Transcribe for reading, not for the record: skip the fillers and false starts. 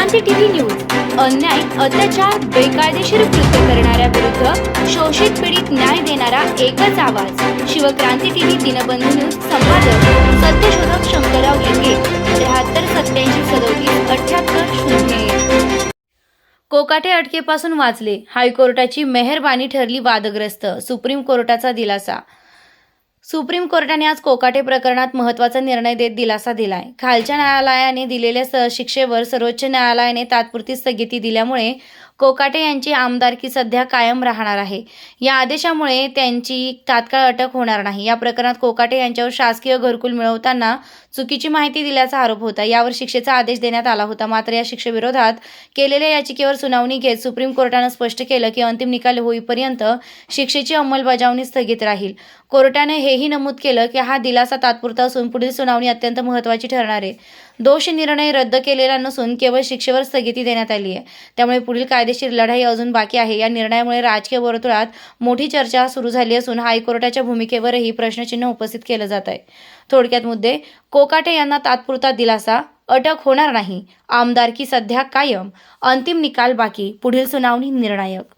क्रांती TV news अन्याय, अत्याचार, बेकायदेशीर कृत्य करणाऱ्या विरुद्ध शोषित पीडित न्याय देणारा एकच आवाज. Shivkranti TV Dinbandhu news. संपादक सत्यशोधक शंकरराव लिंगे. 73 87 78 0. कोकाटे अटकेपासून वाचले, हायकोर्टाची मेहरबानी ठरली वादग्रस्त. सुप्रीम कोर्टाचा दिलासा. सुप्रीम कोर्टाने आज कोकाटे प्रकरणात महत्त्वाचा निर्णय देत दिलासा दिलाय. खालच्या न्यायालयाने दिलेल्या शिक्षेवर सर्वोच्च न्यायालयाने तात्पुरती स्थगिती दिल्यामुळे कोकाटे यांची आमदारकी सध्या कायम राहणार आहे. या आदेशामुळे त्यांची तात्काळ अटक होणार नाही. या प्रकरणात कोकाटे यांच्यावर शासकीय घरकुल मिळवताना चुकीची माहिती दिल्याचा आरोप होता. यावर शिक्षेचा आदेश देण्यात आला होता. मात्र या शिक्षेविरोधात केलेल्या याचिकेवर सुनावणी घेत सुप्रीम कोर्टानं स्पष्ट केलं की अंतिम निकाल होईपर्यंत शिक्षेची अंमलबजावणी स्थगित राहील. कोर्टाने हेही नमूद केलं की हा दिलासा तात्पुरता असून पुढील सुनावणी अत्यंत महत्त्वाची ठरणार आहे. दोष निर्णय रद्द केलेला नसून केवळ शिक्षेवर स्थगिती देण्यात आली आहे. त्यामुळे पुढील कायदेशीर लढाई अजून बाकी आहे. या निर्णयामुळे राजकीय वर्तुळात मोठी चर्चा सुरू झाली असून हायकोर्टाच्या भूमिकेवरही प्रश्नचिन्ह उपस्थित केलं जात आहे. थोडक्यात मुद्दे: कोकाटे यांना तात्पुरता दिलासा, अटक होणार नाही, आमदारकी सध्या कायम, अंतिम निकाल बाकी, पुढील सुनावणी निर्णायक.